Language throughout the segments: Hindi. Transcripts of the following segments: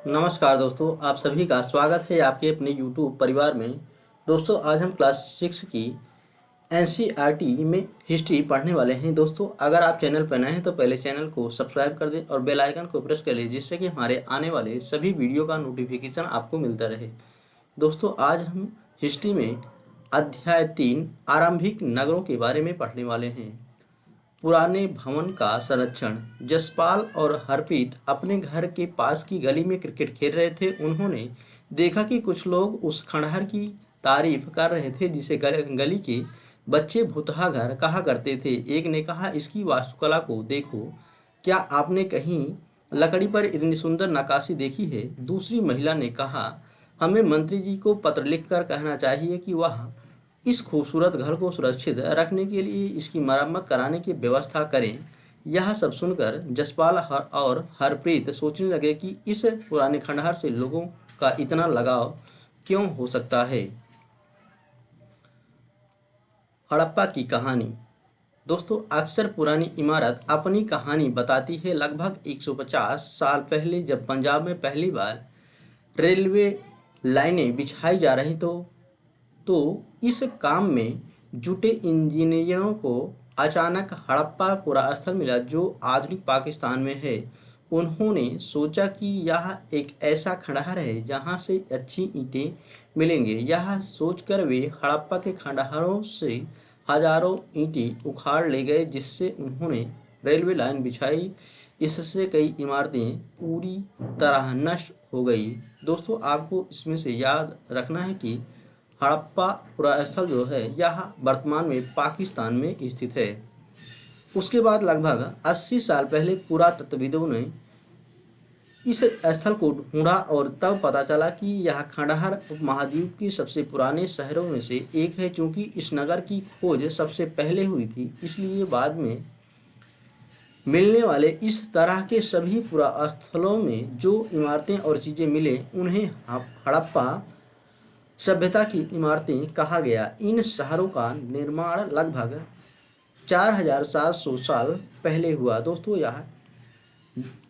नमस्कार दोस्तों, आप सभी का स्वागत है आपके अपने YouTube परिवार में। दोस्तों, आज हम क्लास 6 की एनसीईआरटी में हिस्ट्री पढ़ने वाले हैं। दोस्तों, अगर आप चैनल पर नए हैं तो पहले चैनल को सब्सक्राइब कर दें और बेल आइकन को प्रेस कर लें, जिससे कि हमारे आने वाले सभी वीडियो का नोटिफिकेशन आपको मिलता रहे। दोस्तों, आज हम हिस्ट्री में अध्याय 3 आरंभिक नगरों के बारे में पढ़ने वाले हैं। पुराने भवन का संरक्षण। जसपाल और हरप्रीत अपने घर के पास की गली में क्रिकेट खेल रहे थे। उन्होंने देखा कि कुछ लोग उस खंडहर की तारीफ कर रहे थे जिसे गली के बच्चे भूतहा घर कहा करते थे। एक ने कहा, इसकी वास्तुकला को देखो, क्या आपने कहीं लकड़ी पर इतनी सुंदर नक्काशी देखी है? दूसरी महिला ने कहा, हमें मंत्री जी को पत्र लिखकर कहना चाहिए कि वह इस खूबसूरत घर को सुरक्षित रखने के लिए इसकी मरम्मत कराने की व्यवस्था करें। यह सब सुनकर जसपाल और हरप्रीत सोचने लगे कि इस पुराने खंडहर से लोगों का इतना लगाव क्यों हो सकता है। हड़प्पा की कहानी। दोस्तों, अक्सर पुरानी इमारत अपनी कहानी बताती है। लगभग 150 साल पहले जब पंजाब में पहली बार रेलवे लाइनें बिछाई जा रही तो इस काम में जुटे इंजीनियरों को अचानक हड़प्पा पुरास्थल मिला, जो आधुनिक पाकिस्तान में है। उन्होंने सोचा कि यह एक ऐसा खंडहर है जहां से अच्छी ईंटें मिलेंगे। यह सोचकर वे हड़प्पा के खंडहरों से हजारों ईंटें उखाड़ ले गए, जिससे उन्होंने रेलवे लाइन बिछाई। इससे कई इमारतें पूरी तरह नष्ट हो गई। दोस्तों, आपको इसमें से याद रखना है कि हड़प्पा पुरास्थल जो है यह वर्तमान में पाकिस्तान में स्थित है। उसके बाद लगभग 80 साल पहले पुरातत्वविदों ने इस स्थल को ढूंढा और तब पता चला कि यह खंडहर उपमहाद्वीप के सबसे पुराने शहरों में से एक है। चूंकि इस नगर की खोज सबसे पहले हुई थी, इसलिए बाद में मिलने वाले इस तरह के सभी पुरास्थलों में जो इमारतें और चीज़ें मिले उन्हें हड़प्पा सभ्यता की इमारतें कहा गया। इन शहरों का निर्माण लगभग 4700 साल पहले हुआ। दोस्तों, यह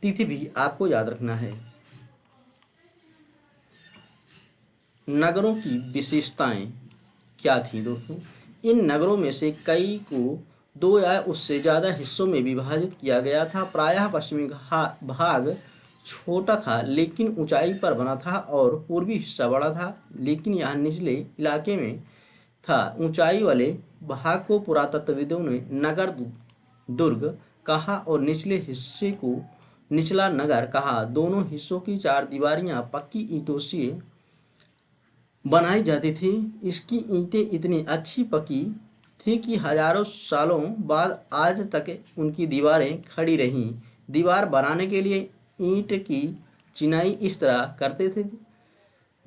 तिथि भी आपको याद रखना है। नगरों की विशेषताएं क्या थी? दोस्तों, इन नगरों में से कई को 2 या उससे ज़्यादा हिस्सों में विभाजित किया गया था। प्रायः पश्चिमी भाग छोटा था लेकिन ऊंचाई पर बना था और पूर्वी हिस्सा बड़ा था, लेकिन यह निचले इलाके में था। ऊंचाई वाले भाग को पुरातत्वविदों ने नगर दुर्ग कहा और निचले हिस्से को निचला नगर कहा। दोनों हिस्सों की चारदीवारियां पक्की ईंटों से बनाई जाती थी। इसकी ईंटें इतनी अच्छी पकी थी कि हजारों सालों बाद आज तक उनकी दीवारें खड़ी रहीं। दीवार बनाने के लिए ईंट की चिनाई इस तरह करते थे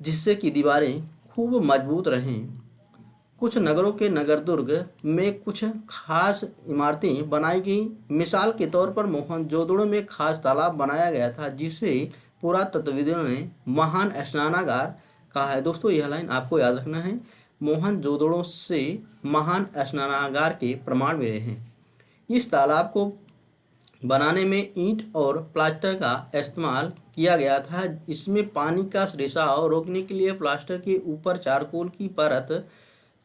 जिससे कि दीवारें खूब मजबूत रहें। कुछ नगरों के नगरदुर्ग में कुछ खास इमारतें बनाई गई। मिसाल के तौर पर मोहनजोदड़ो में खास तालाब बनाया गया था जिसे पुरातत्वविदों ने महान स्नानागार कहा है। दोस्तों, यह लाइन आपको याद रखना है। मोहनजोदड़ो से महान स्नानागार के प्रमाण मिले हैं। इस तालाब को बनाने में ईंट और प्लास्टर का इस्तेमाल किया गया था। इसमें पानी का रिसाव रोकने के लिए प्लास्टर के ऊपर चारकोल की परत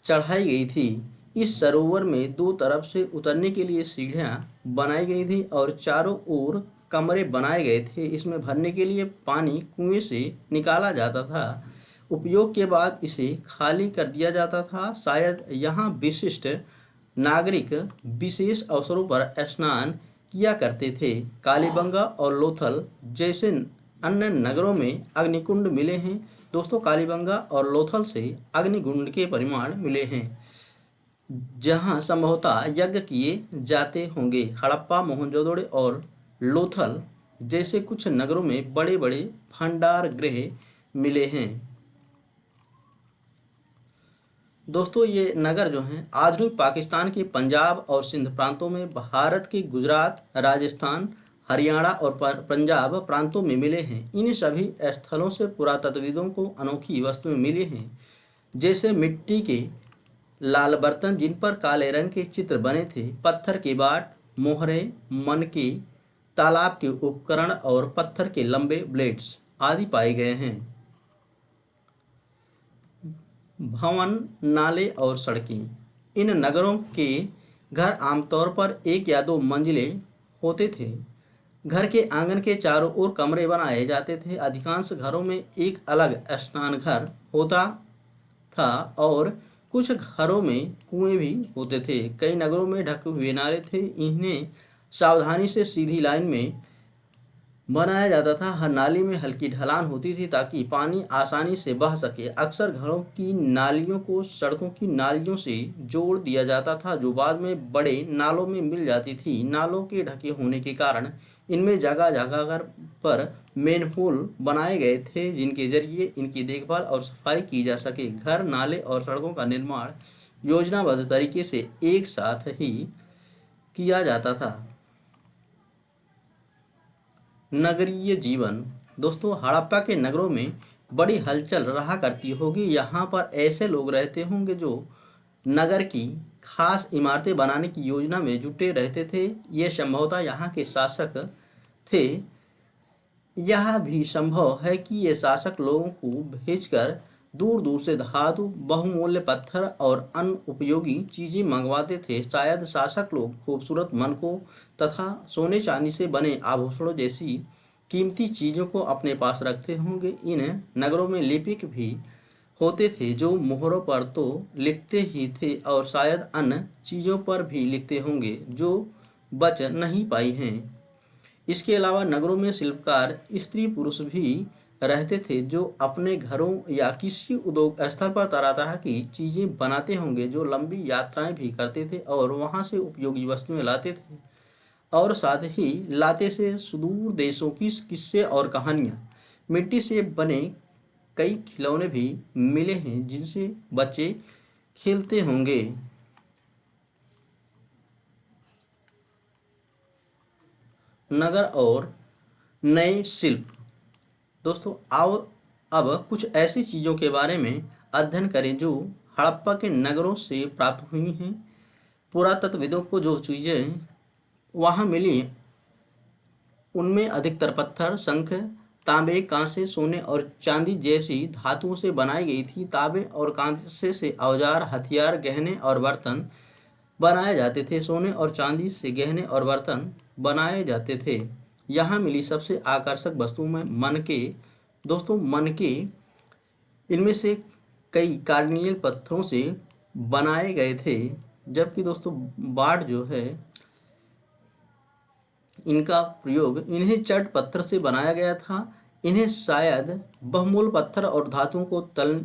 चढ़ाई गई थी। इस सरोवर में 2 तरफ से उतरने के लिए सीढ़ियां बनाई गई थी और चारों ओर कमरे बनाए गए थे। इसमें भरने के लिए पानी कुएं से निकाला जाता था। उपयोग के बाद इसे खाली कर दिया जाता था। शायद यहाँ विशिष्ट नागरिक विशेष अवसरों पर स्नान किया करते थे। कालीबंगा और लोथल जैसे अन्य नगरों में अग्निकुंड मिले हैं। दोस्तों, कालीबंगा और लोथल से अग्निकुंड के परिमाण मिले हैं जहां संभवतः यज्ञ किए जाते होंगे। हड़प्पा, मोहनजोदड़ो और लोथल जैसे कुछ नगरों में बड़े बड़े भंडार गृह मिले हैं। दोस्तों, ये नगर जो हैं आधुनिक पाकिस्तान के पंजाब और सिंध प्रांतों में, भारत के गुजरात, राजस्थान, हरियाणा और पंजाब प्रांतों में मिले हैं। इन सभी स्थलों से पुरातत्वविदों को अनोखी वस्तुएं मिली हैं, जैसे मिट्टी के लाल बर्तन जिन पर काले रंग के चित्र बने थे, पत्थर के बाट, मोहरे, मनके, तालाब के उपकरण और पत्थर के लंबे ब्लेड्स। आदि पाए गए हैं। भवन, नाले और सड़कें। इन नगरों के घर आमतौर पर एक या दो मंजिले होते थे। घर के आंगन के चारों ओर कमरे बनाए जाते थे। अधिकांश घरों में एक अलग स्नान घर होता था और कुछ घरों में कुएं भी होते थे। कई नगरों में ढके हुए नाले थे। इन्हें सावधानी से सीधी लाइन में बनाया जाता था। हर नाली में हल्की ढलान होती थी ताकि पानी आसानी से बह सके। अक्सर घरों की नालियों को सड़कों की नालियों से जोड़ दिया जाता था, जो बाद में बड़े नालों में मिल जाती थी। नालों के ढके होने के कारण इनमें जगह जगह पर मेनहोल बनाए गए थे, जिनके जरिए इनकी देखभाल और सफाई की जा सके। घर, नाले और सड़कों का निर्माण योजनाबद्ध तरीके से एक साथ ही किया जाता था। नगरीय जीवन। दोस्तों, हड़प्पा के नगरों में बड़ी हलचल रहा करती होगी। यहाँ पर ऐसे लोग रहते होंगे जो नगर की खास इमारतें बनाने की योजना में जुटे रहते थे। ये संभवतः यहाँ के शासक थे। यह भी संभव है कि ये शासक लोगों को भेजकर दूर दूर से धातु, बहुमूल्य पत्थर और अन्य उपयोगी चीजें मंगवाते थे। शायद शासक लोग खूबसूरत मनकों तथा सोने चांदी से बने आभूषणों जैसी कीमती चीजों को अपने पास रखते होंगे। इन नगरों में लिपिक भी होते थे जो मोहरों पर तो लिखते ही थे और शायद अन्य चीजों पर भी लिखते होंगे जो बच नहीं पाई हैं। इसके अलावा नगरों में शिल्पकार स्त्री पुरुष भी रहते थे जो अपने घरों या किसी उद्योग स्थल पर तरह तरह की चीजें बनाते होंगे, जो लंबी यात्राएं भी करते थे और वहां से उपयोगी वस्तुएं लाते थे। और साथ ही लाते से सुदूर देशों की किस्से और कहानियां। मिट्टी से बने कई खिलौने भी मिले हैं जिनसे बच्चे खेलते होंगे। नगर और नए शिल्प। दोस्तों, आओ अब कुछ ऐसी चीज़ों के बारे में अध्ययन करें जो हड़प्पा के नगरों से प्राप्त हुई हैं। पुरातत्वविदों को जो चीज़ें वहाँ मिली उनमें अधिकतर पत्थर, शंख, तांबे, कांसे, सोने और चांदी जैसी धातुओं से बनाई गई थी। तांबे और कांसे से औजार, हथियार, गहने और बर्तन बनाए जाते थे। सोने और चांदी से गहने और बर्तन बनाए जाते थे। यहाँ मिली सबसे आकर्षक वस्तुओं में मनके। दोस्तों, मनके इनमें से कई कार्नियल पत्थरों से बनाए गए थे, जबकि दोस्तों बाड़ जो है इनका प्रयोग इन्हें चट पत्थर से बनाया गया था। इन्हें शायद बहुमूल्य पत्थर और धातुओं को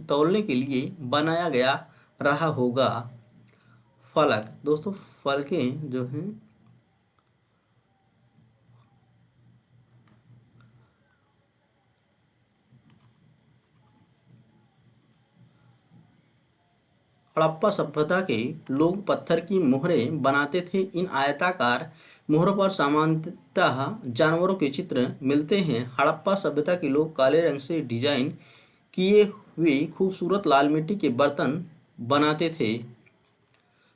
तौलने के लिए बनाया गया रहा होगा। फलक। दोस्तों, फलकें जो हैं हड़प्पा सभ्यता के लोग पत्थर की मोहरें बनाते थे। इन आयताकार मोहरों पर सामान्यतः जानवरों के चित्र मिलते हैं। हड़प्पा सभ्यता के लोग काले रंग से डिजाइन किए हुए खूबसूरत लाल मिट्टी के बर्तन बनाते थे।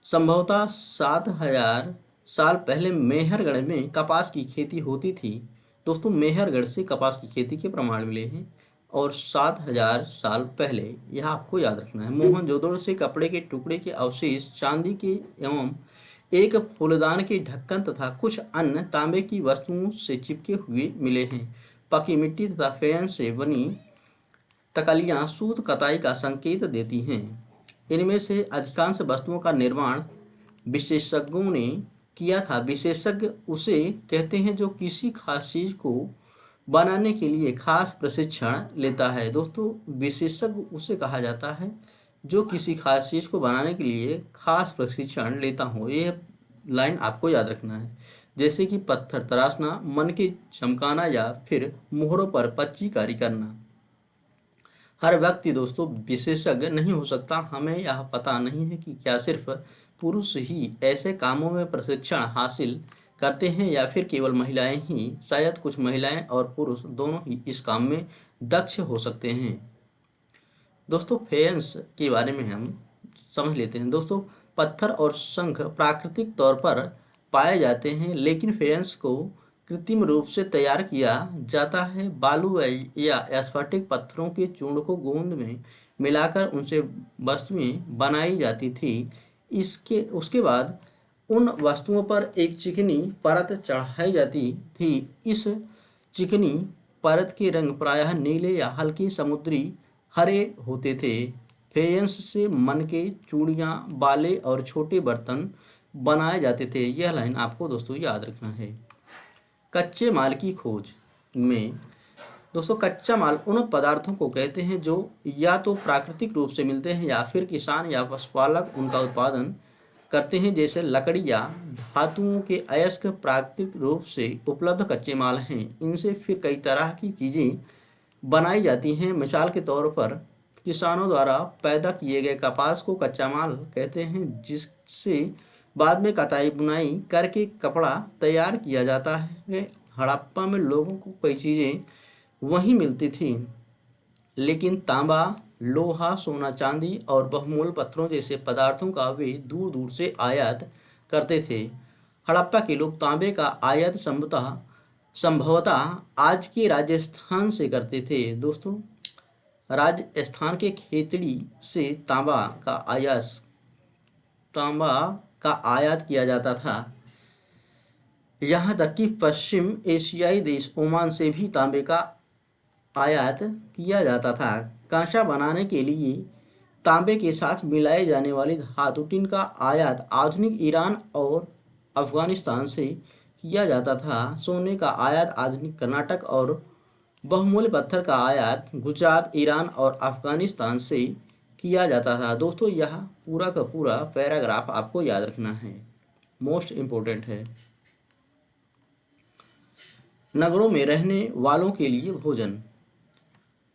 संभवतः 7000 साल पहले मेहरगढ़ में कपास की खेती होती थी। दोस्तों, मेहरगढ़ से कपास की खेती के प्रमाण मिले हैं और 7000 साल पहले, यह आपको याद रखना है। मोहनजोदड़ो से कपड़े के टुकड़े के अवशेष, चांदी के एवं एक फूलदान के ढक्कन तथा कुछ अन्य तांबे की वस्तुओं से चिपके हुए मिले हैं। पकी मिट्टी तथा फेयंस से बनी तकलियां सूत कताई का संकेत देती हैं। इनमें से अधिकांश वस्तुओं का निर्माण विशेषज्ञों ने किया था। विशेषज्ञ उसे कहते हैं जो किसी खास चीज को बनाने के लिए खास प्रशिक्षण लेता है। दोस्तों, विशेषज्ञ उसे कहा जाता है जो किसी खास चीज को बनाने के लिए खास प्रशिक्षण लेता हो। यह लाइन आपको याद रखना है। जैसे कि पत्थर तराशना, मन के चमकाना या फिर मोहरों पर पच्ची कारी करना। हर व्यक्ति दोस्तों विशेषज्ञ नहीं हो सकता। हमें यह पता नहीं है कि क्या सिर्फ पुरुष ही ऐसे कामों में प्रशिक्षण हासिल करते हैं या फिर केवल महिलाएं ही। शायद कुछ महिलाएं और पुरुष दोनों ही इस काम में दक्ष हो सकते हैं। दोस्तों, फेयंस के बारे में हम समझ लेते हैं। दोस्तों, पत्थर और शंख प्राकृतिक तौर पर पाए जाते हैं, लेकिन फेयंस को कृत्रिम रूप से तैयार किया जाता है। बालू या स्फटिक पत्थरों के चूर्ण को गोंद में मिलाकर उनसे वस्तुएं बनाई जाती थी। इसके उसके बाद उन वस्तुओं पर एक चिकनी परत चढ़ाई जाती थी। इस चिकनी परत के रंग प्रायः नीले या हल्के समुद्री हरे होते थे। फेयंस से मन के चूड़ियाँ, बाले और छोटे बर्तन बनाए जाते थे। यह लाइन आपको दोस्तों याद रखना है। कच्चे माल की खोज में दोस्तों, कच्चा माल उन पदार्थों को कहते हैं जो या तो प्राकृतिक रूप से मिलते हैं या फिर किसान या पशुपालक उनका उत्पादन करते हैं। जैसे लकड़ी या धातुओं के अयस्क प्राकृतिक रूप से उपलब्ध कच्चे माल हैं। इनसे फिर कई तरह की चीज़ें बनाई जाती हैं। मिसाल के तौर पर किसानों द्वारा पैदा किए गए कपास को कच्चा माल कहते हैं, जिससे बाद में कताई बुनाई करके कपड़ा तैयार किया जाता है। हड़प्पा में लोगों को कई चीज़ें वहीं मिलती थी, लेकिन तांबा, लोहा, सोना, चांदी और बहुमूल्य पत्थरों जैसे पदार्थों का वे दूर दूर से आयात करते थे। हड़प्पा के लोग तांबे का आयात संभवतः आज के राजस्थान से करते थे। दोस्तों, राजस्थान के खेतड़ी से तांबा का आयात किया जाता था। यहाँ तक कि पश्चिम एशियाई देश ओमान से भी तांबे का आयात किया जाता था। कांसा बनाने के लिए तांबे के साथ मिलाए जाने वाली धातु टिन का आयात आधुनिक ईरान और अफगानिस्तान से किया जाता था। सोने का आयात आधुनिक कर्नाटक और बहुमूल्य पत्थर का आयात गुजरात, ईरान और अफगानिस्तान से किया जाता था। दोस्तों, यह पूरा का पूरा पैराग्राफ आपको याद रखना है, मोस्ट इम्पोर्टेंट है। नगरों में रहने वालों के लिए भोजन।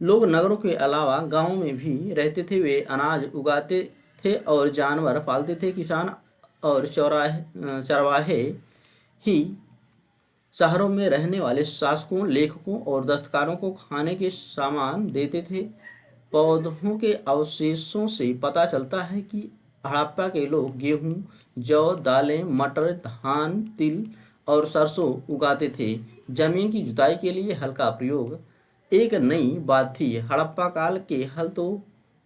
लोग नगरों के अलावा गांवों में भी रहते थे। वे अनाज उगाते थे और जानवर पालते थे। किसान और चरवाहे ही शहरों में रहने वाले शासकों, लेखकों और दस्तकारों को खाने के सामान देते थे। पौधों के अवशेषों से पता चलता है कि हड़प्पा के लोग गेहूं, जौ, दालें, मटर, धान, तिल और सरसों उगाते थे। जमीन की जुताई के लिए हल का प्रयोग एक नई बात थी। हड़प्पा काल के हल तो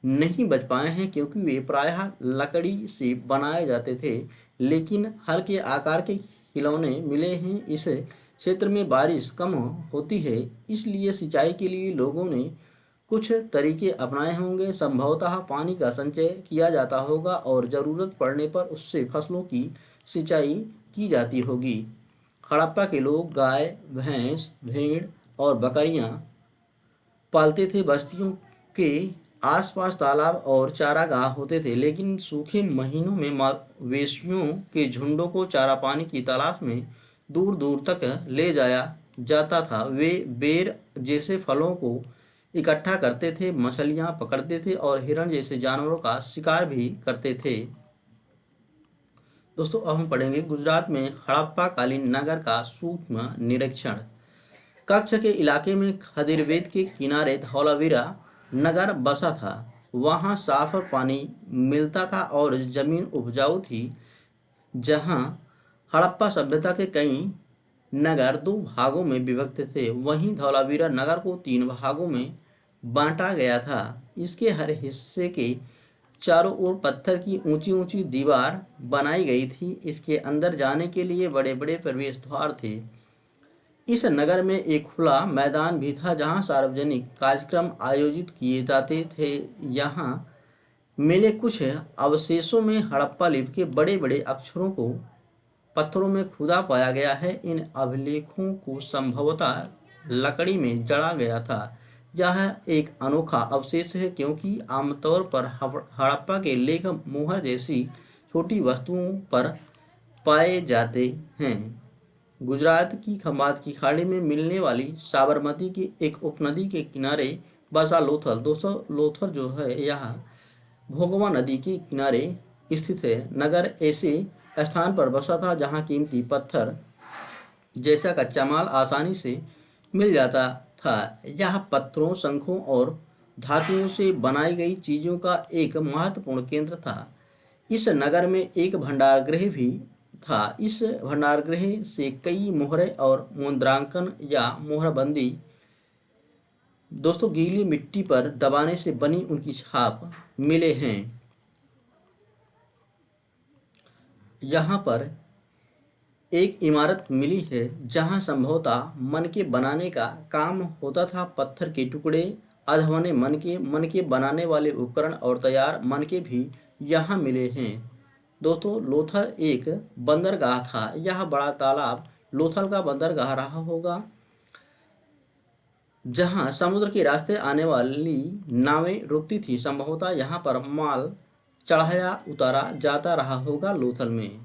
नहीं बच पाए हैं, क्योंकि वे प्रायः लकड़ी से बनाए जाते थे, लेकिन हल के आकार के खिलौने मिले हैं। इस क्षेत्र में बारिश कम होती है, इसलिए सिंचाई के लिए लोगों ने कुछ तरीके अपनाए होंगे। संभवतः पानी का संचय किया जाता होगा और ज़रूरत पड़ने पर उससे फसलों की सिंचाई की जाती होगी। हड़प्पा के लोग गाय, भैंस, भेड़ और बकरियां पालते थे। बस्तियों के आसपास तालाब और चारागाह होते थे, लेकिन सूखे महीनों में मवेशियों के झुंडों को चारा पानी की तलाश में दूर दूर तक ले जाया जाता था। वे बेर जैसे फलों को इकट्ठा करते थे, मछलियां पकड़ते थे और हिरण जैसे जानवरों का शिकार भी करते थे। दोस्तों, अब हम पढ़ेंगे गुजरात में हड़प्पा कालीन नगर का सूक्ष्म निरीक्षण। कच्छ के इलाके में खदिरवेद के किनारे धौलावीरा नगर बसा था। वहाँ साफ पानी मिलता था और जमीन उपजाऊ थी। जहाँ हड़प्पा सभ्यता के कई नगर दो भागों में विभक्त थे, वहीं धौलावीरा नगर को 3 भागों में बांटा गया था। इसके हर हिस्से के चारों ओर पत्थर की ऊंची ऊंची दीवार बनाई गई थी। इसके अंदर जाने के लिए बड़े बड़े प्रवेश द्वार थे। इस नगर में एक खुला मैदान भी था, जहां सार्वजनिक कार्यक्रम आयोजित किए जाते थे। यहाँ मिले कुछ अवशेषों में हड़प्पा लिपि के बड़े बड़े अक्षरों को पत्थरों में खुदा पाया गया है। इन अभिलेखों को संभवतः लकड़ी में जड़ा गया था। यह एक अनोखा अवशेष है, क्योंकि आमतौर पर हड़प्पा के लेख मुहर जैसी छोटी वस्तुओं पर पाए जाते हैं। गुजरात की खंभात की खाड़ी में मिलने वाली साबरमती की एक उपनदी के किनारे बसा लोथल। दोस्तों, लोथल जो है यह भोगवा नदी के किनारे स्थित है। नगर ऐसे स्थान पर बसा था जहां कीमती पत्थर जैसा कच्चा माल आसानी से मिल जाता था। यह पत्थरों, शंखों और धातुओं से बनाई गई चीज़ों का एक महत्वपूर्ण केंद्र था। इस नगर में एक भंडार गृह भी था। इस भंडारगृह से कई मोहरें और मुद्रांकन या मोहरबंदी दोस्तों गीली मिट्टी पर दबाने से बनी उनकी छाप मिले हैं। यहाँ पर एक इमारत मिली है जहाँ संभवतः मनके बनाने का काम होता था। पत्थर के टुकड़े, अधबने मनके बनाने वाले उपकरण और तैयार मनके भी यहाँ मिले हैं। दोस्तों लोथल एक बंदरगाह था। यह बड़ा तालाब लोथल का बंदरगाह रहा होगा, जहाँ समुद्र के रास्ते आने वाली नावें रुकती थी। संभवतः यहाँ पर माल चढ़ाया उतारा जाता रहा होगा लोथल में।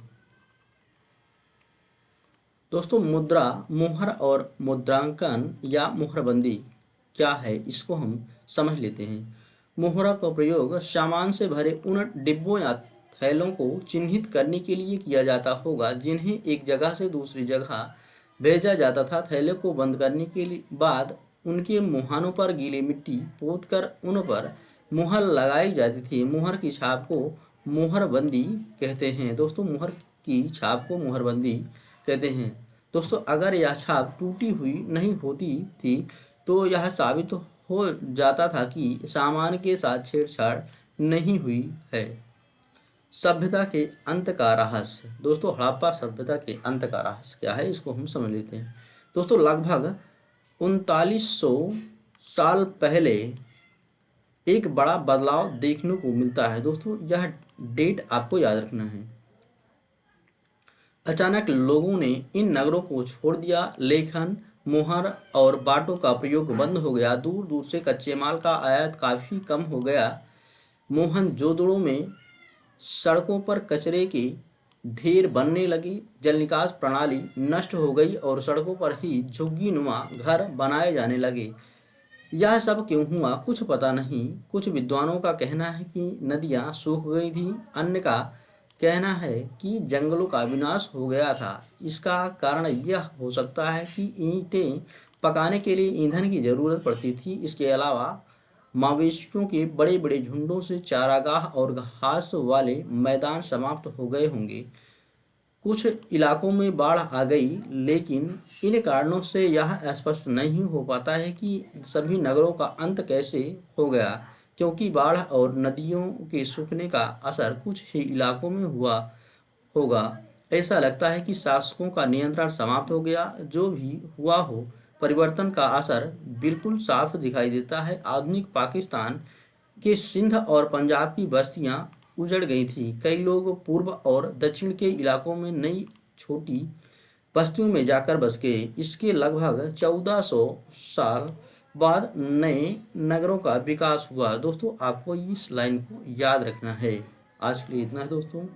दोस्तों मुद्रा, मोहर और मुद्रांकन या मोहरबंदी क्या है, इसको हम समझ लेते हैं। मोहरा का प्रयोग सामान से भरे उन डिब्बों या थैलों को चिन्हित करने के लिए किया जाता होगा जिन्हें एक जगह से दूसरी जगह भेजा जाता था। थैले को बंद करने के बाद उनके मुहानों पर गीली मिट्टी पोतकर उन पर मुहर लगाई जाती थी। मुहर की छाप को मुहरबंदी कहते हैं। दोस्तों मुहर की छाप को मुहरबंदी कहते हैं। दोस्तों अगर यह छाप टूटी हुई नहीं होती थी तो यह साबित हो जाता था कि सामान के साथ छेड़छाड़ नहीं हुई है। सभ्यता के अंत का रहस्य। दोस्तों हड़प्पा सभ्यता के अंत का रहस्य क्या है, इसको हम समझ लेते हैं। दोस्तों लगभग 3900 साल पहले एक बड़ा बदलाव देखने को मिलता है। दोस्तों यह डेट आपको याद रखना है। अचानक लोगों ने इन नगरों को छोड़ दिया। लेखन, मोहर और बाटों का प्रयोग बंद हो गया। दूर दूर से कच्चे माल का आयात काफ़ी कम हो गया। मोहनजोदड़ो में सड़कों पर कचरे के ढेर बनने लगे। जल निकास प्रणाली नष्ट हो गई और सड़कों पर ही झुग्गीनुमा घर बनाए जाने लगे। यह सब क्यों हुआ कुछ पता नहीं। कुछ विद्वानों का कहना है कि नदियाँ सूख गई थी। अन्य का कहना है कि जंगलों का विनाश हो गया था। इसका कारण यह हो सकता है कि ईंटें पकाने के लिए ईंधन की ज़रूरत पड़ती थी। इसके अलावा मवेशियों के बड़े बड़े झुंडों से चारागाह और घास वाले मैदान समाप्त हो गए होंगे। कुछ इलाकों में बाढ़ आ गई, लेकिन इन कारणों से यह स्पष्ट नहीं हो पाता है कि सभी नगरों का अंत कैसे हो गया, क्योंकि बाढ़ और नदियों के सूखने का असर कुछ ही इलाकों में हुआ होगा। ऐसा लगता है कि शासकों का नियंत्रण समाप्त हो गया। जो भी हुआ हो, परिवर्तन का असर बिल्कुल साफ दिखाई देता है। आधुनिक पाकिस्तान के सिंध और पंजाब की बस्तियां उजड़ गई थी। कई लोग पूर्व और दक्षिण के इलाकों में नई छोटी बस्तियों में जाकर बस गए। इसके लगभग 1400 साल बाद नए नगरों का विकास हुआ। दोस्तों आपको इस लाइन को याद रखना है। आज के लिए इतना है दोस्तों।